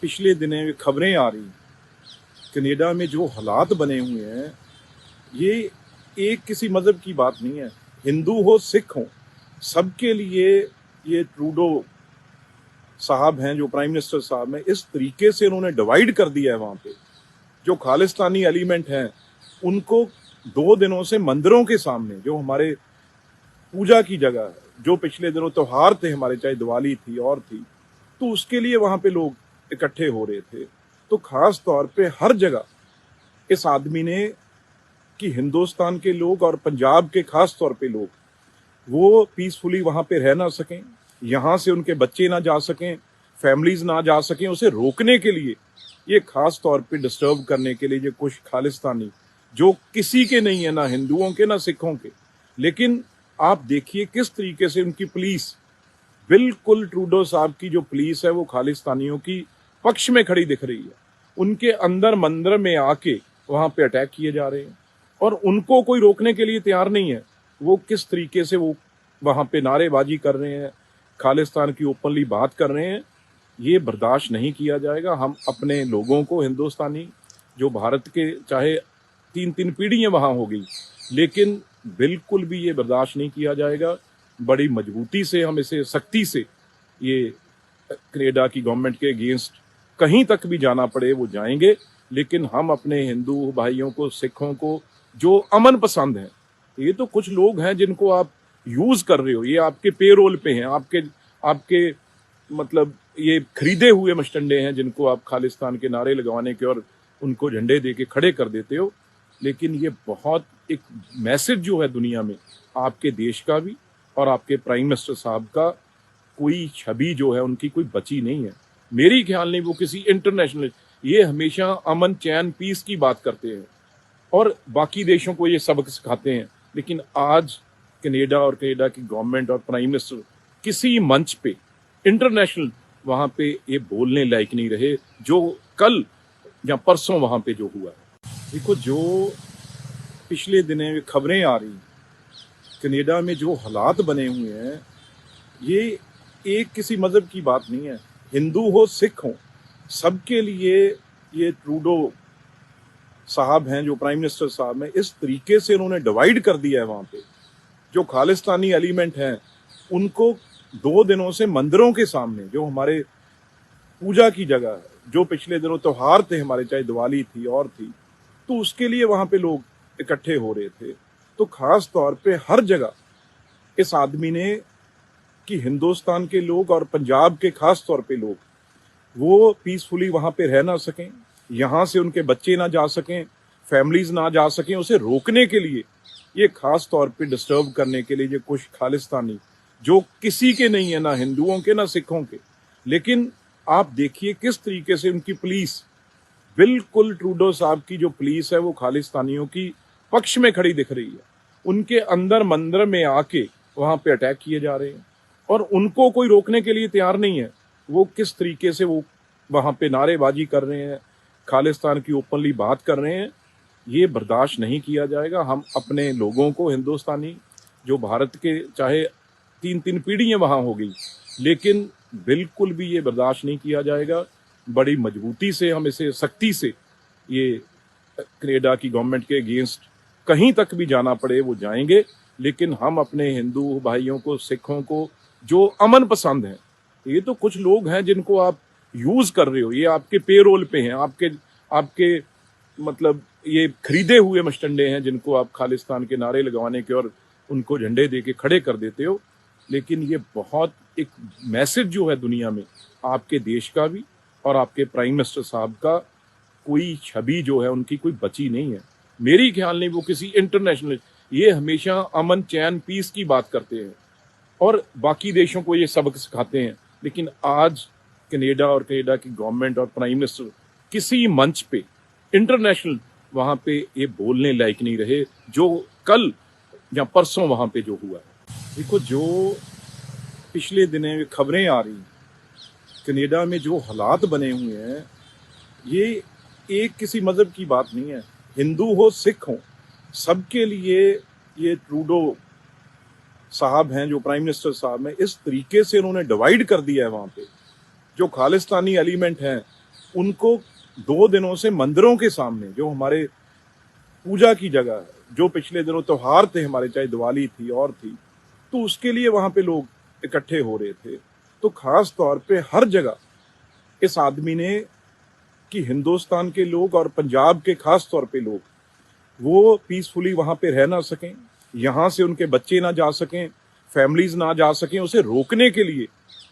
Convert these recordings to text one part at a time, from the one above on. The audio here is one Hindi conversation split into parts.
पिछले दिनों खबरें आ रही कनाडा में जो हालात बने हुए हैं, ये एक किसी मजहब की बात नहीं है। हिंदू हो सिख हो, सबके लिए ये ट्रूडो साहब हैं, जो प्राइम मिनिस्टर साहब हैं, इस तरीके से उन्होंने डिवाइड कर दिया है। वहाँ पे जो खालिस्तानी एलिमेंट हैं, उनको 2 दिनों से मंदिरों के सामने, जो हमारे पूजा की जगह है, जो पिछले दिनों त्योहार थे हमारे, चाहे दिवाली थी और थी, तो उसके लिए वहाँ पे लोग इकट्ठे हो रहे थे। तो खास तौर पे हर जगह इस आदमी ने, कि हिंदुस्तान के लोग और पंजाब के खास तौर पे लोग वो पीसफुली वहां पे रह ना सकें, यहाँ से उनके बच्चे ना जा सकें, फैमिलीज ना जा सकें, उसे रोकने के लिए, ये खास तौर पे डिस्टर्ब करने के लिए, ये कुछ खालिस्तानी जो किसी के नहीं है, ना हिंदुओं के ना सिखों के, लेकिन आप देखिए किस तरीके से उनकी पुलिस, बिल्कुल ट्रूडो साहब की जो पुलिस है वो खालिस्तानियों की पक्ष में खड़ी दिख रही है। उनके अंदर मंदिर में आके वहां पे अटैक किए जा रहे हैं और उनको कोई रोकने के लिए तैयार नहीं है। वो किस तरीके से वो वहां पे नारेबाजी कर रहे हैं, खालिस्तान की ओपनली बात कर रहे हैं, ये बर्दाश्त नहीं किया जाएगा। हम अपने लोगों को, हिंदुस्तानी जो भारत के, चाहे 3-3 पीढ़ियां वहां हो गई, लेकिन बिल्कुल भी ये बर्दाश्त नहीं किया जाएगा। बड़ी मजबूती से हम इसे, सख्ती से, ये कनाडा की गवर्नमेंट के अगेंस्ट कहीं तक भी जाना पड़े वो जाएंगे, लेकिन हम अपने हिंदू भाइयों को, सिखों को, जो अमन पसंद हैं, ये तो कुछ लोग हैं जिनको आप यूज कर रहे हो, ये आपके पेरोल पे हैं, आपके आपके मतलब ये खरीदे हुए मस्टंडे हैं, जिनको आप खालिस्तान के नारे लगवाने के और उनको झंडे दे के खड़े कर देते हो। लेकिन ये बहुत एक मैसेज जो है दुनिया में, आपके देश का भी और आपके प्राइम मिनिस्टर साहब का, कोई छवि जो है उनकी कोई बची नहीं है। मेरी ख्याल नहीं वो किसी इंटरनेशनल, ये हमेशा अमन, चैन, पीस की बात करते हैं और बाकी देशों को ये सबक सिखाते हैं। लेकिन आज कनाडा और कनाडा की गवर्नमेंट और प्राइम मिनिस्टर किसी मंच पे, इंटरनेशनल, वहां पे ये बोलने लायक नहीं रहे, जो कल या परसों वहां पे जो हुआ। देखो, जो पिछले दिनों खबरें आ रही कनाडा में जो हालात बने हुए हैं, ये एक किसी मजहब की बात नहीं है। हिंदू हो सिख हो, सबके लिए ये ट्रूडो साहब हैं, जो प्राइम मिनिस्टर साहब हैं, इस तरीके से उन्होंने डिवाइड कर दिया है। वहां पे जो खालिस्तानी एलिमेंट हैं, उनको 2 दिनों से मंदिरों के सामने, जो हमारे पूजा की जगह है, जो पिछले दिनों त्योहार थे हमारे, चाहे दिवाली थी और थी, तो उसके लिए वहां पे लोग इकट्ठे हो रहे थे। तो खास तौर पे हर जगह इस आदमी ने, कि हिंदुस्तान के लोग और पंजाब के खास तौर पे लोग वो पीसफुली वहां पे रह ना सकें, यहाँ से उनके बच्चे ना जा सकें, फैमिलीज ना जा सकें, उसे रोकने के लिए, ये खास तौर पे डिस्टर्ब करने के लिए, ये कुछ खालिस्तानी जो किसी के नहीं है, ना हिंदुओं के ना सिखों के, लेकिन आप देखिए किस तरीके से उनकी पुलिस, बिल्कुल ट्रूडो साहब की जो पुलिस है वो खालिस्तानियों की पक्ष में खड़ी दिख रही है। उनके अंदर मंदिर में आके वहां पे अटैक किए जा रहे हैं और उनको कोई रोकने के लिए तैयार नहीं है। वो किस तरीके से वो वहां पे नारेबाजी कर रहे हैं, खालिस्तान की ओपनली बात कर रहे हैं, ये बर्दाश्त नहीं किया जाएगा। हम अपने लोगों को, हिंदुस्तानी जो भारत के, चाहे 3-3 पीढ़ियां वहां हो गई, लेकिन बिल्कुल भी ये बर्दाश्त नहीं किया जाएगा। बड़ी मजबूती से हम इसे, सख्ती से, ये कनाडा की गवर्नमेंट के अगेंस्ट कहीं तक भी जाना पड़े वो जाएंगे, लेकिन हम अपने हिंदू भाइयों को, सिखों को, जो अमन पसंद हैं, ये तो कुछ लोग हैं जिनको आप यूज कर रहे हो, ये आपके पेरोल पे हैं, आपके आपके मतलब ये खरीदे हुए मस्टंडे हैं, जिनको आप खालिस्तान के नारे लगवाने के और उनको झंडे दे के खड़े कर देते हो। लेकिन ये बहुत एक मैसेज जो है दुनिया में, आपके देश का भी और आपके प्राइम मिनिस्टर साहब का, कोई छवि जो है उनकी कोई बची नहीं है। मेरी ख्याल नहीं वो किसी इंटरनेशनल, ये हमेशा अमन, चैन, पीस की बात करते हैं और बाकी देशों को ये सबक सिखाते हैं। लेकिन आज कनाडा और कनाडा की गवर्नमेंट और प्राइम मिनिस्टर किसी मंच पे, इंटरनेशनल, वहां पे ये बोलने लायक नहीं रहे, जो कल या परसों वहां पे जो हुआ। देखो, जो पिछले दिनों खबरें आ रही कनाडा में जो हालात बने हुए हैं, ये एक किसी मजहब की बात नहीं है। हिंदू हो सिख हो, सबके लिए ये ट्रूडो साहब हैं, जो प्राइम मिनिस्टर साहब हैं, इस तरीके से उन्होंने डिवाइड कर दिया है। वहां पे जो खालिस्तानी एलिमेंट हैं, उनको 2 दिनों से मंदिरों के सामने, जो हमारे पूजा की जगह है, जो पिछले दिनों त्योहार थे हमारे, चाहे दिवाली थी और थी, तो उसके लिए वहां पे लोग इकट्ठे हो रहे थे। तो खास तौर पे हर जगह इस आदमी ने, कि हिंदुस्तान के लोग और पंजाब के खास तौर पे लोग वो पीसफुली वहां पे रह ना सकें, यहाँ से उनके बच्चे ना जा सकें, फैमिलीज ना जा सकें, उसे रोकने के लिए,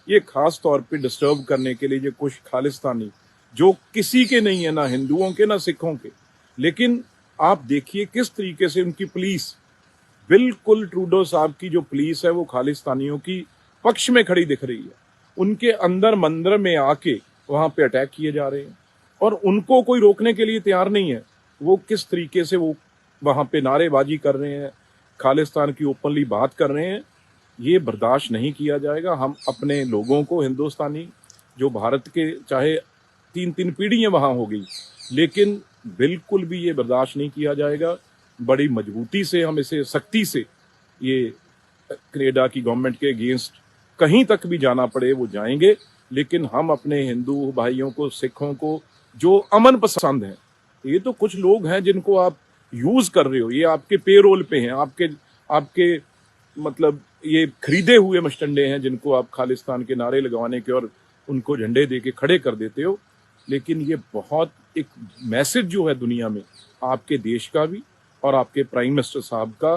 ये खास तौर पे डिस्टर्ब करने के लिए ये कुछ खालिस्तानी, जो किसी के नहीं है, ना हिंदुओं के ना सिखों के, लेकिन आप देखिए किस तरीके से उनकी पुलिस, बिल्कुल ट्रूडो साहब की जो पुलिस है वो खालिस्तानियों की पक्ष में खड़ी दिख रही है। उनके अंदर मंदिर में आके वहां पे अटैक किए जा रहे हैं और उनको कोई रोकने के लिए तैयार नहीं है। वो किस तरीके से वो वहां पे नारेबाजी कर रहे हैं, खालिस्तान की ओपनली बात कर रहे हैं, ये बर्दाश्त नहीं किया जाएगा। हम अपने लोगों को, हिंदुस्तानी जो भारत के, चाहे 3-3 पीढ़ियां वहां हो गई, लेकिन बिल्कुल भी ये बर्दाश्त नहीं किया जाएगा। बड़ी मजबूती से हम इसे, सख्ती से, ये कनाडा की गवर्नमेंट के अगेंस्ट कहीं तक भी जाना पड़े वो जाएंगे, लेकिन हम अपने हिंदू भाइयों को, सिखों को, जो अमन पसंद हैं, ये तो कुछ लोग हैं जिनको आप यूज कर रहे हो, ये आपके पेरोल पे हैं, आपके मतलब ये खरीदे हुए मस्टंडे हैं जिनको आप खालिस्तान के नारे लगवाने के और उनको झंडे दे के खड़े कर देते हो। लेकिन ये बहुत एक मैसेज जो है दुनिया में, आपके देश का भी और आपके प्राइम मिनिस्टर साहब का,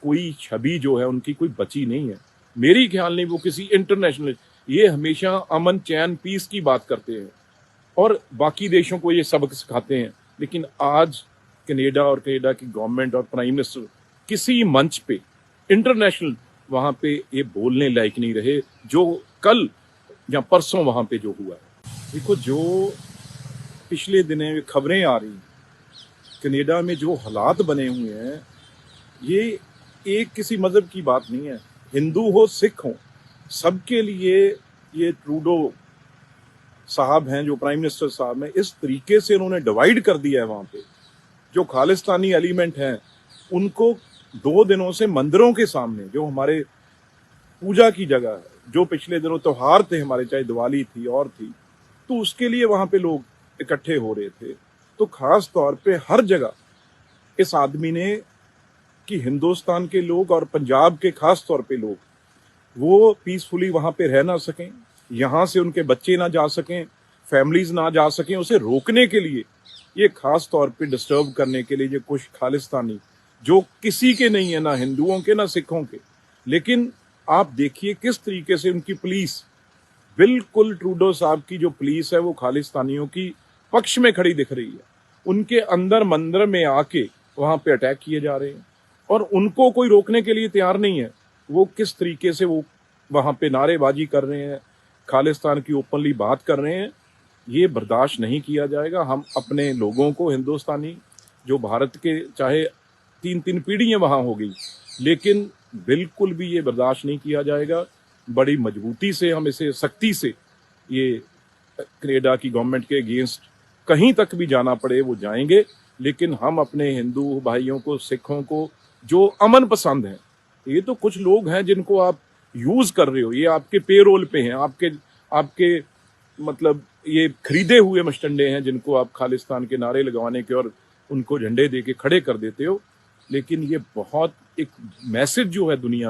कोई छवि जो है उनकी कोई बची नहीं है। मेरी ख्याल नहीं वो किसी इंटरनेशनल, ये हमेशा अमन, चैन, पीस की बात करते हैं और बाकी देशों को ये सबक सिखाते हैं, लेकिन आज कनाडा और कनाडा की गवर्नमेंट और प्राइम मिनिस्टर किसी मंच पे, इंटरनेशनल, वहां पे ये बोलने लायक नहीं रहे जो कल या परसों वहां पे जो हुआ है। देखो, जो पिछले दिनों खबरें आ रही, कनाडा में जो हालात बने हुए हैं, ये एक किसी मजहब की बात नहीं है। हिंदू हो, सिख हो, सबके लिए ये ट्रूडो साहब हैं, जो प्राइम मिनिस्टर साहब हैं, इस तरीके से उन्होंने डिवाइड कर दिया है। वहां पे जो खालिस्तानी एलिमेंट हैं, उनको 2 दिनों से मंदिरों के सामने, जो हमारे पूजा की जगह है, जो पिछले दिनों त्योहार थे हमारे, चाहे दिवाली थी और थी, तो उसके लिए वहां पे लोग इकट्ठे हो रहे थे। तो खास तौर पे हर जगह इस आदमी ने, कि हिंदुस्तान के लोग और पंजाब के खास तौर पे लोग वो पीसफुली वहां पे रह ना सकें, यहाँ से उनके बच्चे ना जा सकें, फैमिलीज ना जा सकें, उसे रोकने के लिए, ये खास तौर पे डिस्टर्ब करने के लिए ये कुछ खालिस्तानी, जो किसी के नहीं है, ना हिंदुओं के ना सिखों के, लेकिन आप देखिए किस तरीके से उनकी पुलिस, बिल्कुल ट्रूडो साहब की जो पुलिस है वो खालिस्तानियों की पक्ष में खड़ी दिख रही है। उनके अंदर मंदिर में आके वहां पे अटैक किए जा रहे हैं और उनको कोई रोकने के लिए तैयार नहीं है। वो किस तरीके से वो वहां पे नारेबाजी कर रहे हैं, खालिस्तान की ओपनली बात कर रहे हैं, ये बर्दाश्त नहीं किया जाएगा। हम अपने लोगों को, हिंदुस्तानी जो भारत के, चाहे 3-3 पीढ़ियां वहां हो गई, लेकिन बिल्कुल भी ये बर्दाश्त नहीं किया जाएगा। बड़ी मजबूती से हम इसे, सख्ती से, ये कनाडा की गवर्नमेंट के अगेंस्ट कहीं तक भी जाना पड़े वो जाएंगे, लेकिन हम अपने हिंदू भाइयों को, सिखों को, जो अमन पसंद हैं, ये तो कुछ लोग हैं जिनको आप यूज कर रहे हो, ये आपके पेरोल पे हैं, आपके मतलब ये खरीदे हुए मस्टंडे हैं जिनको आप खालिस्तान के नारे लगवाने के और उनको झंडे दे के खड़े कर देते हो। लेकिन ये बहुत एक मैसेज जो है दुनिया में,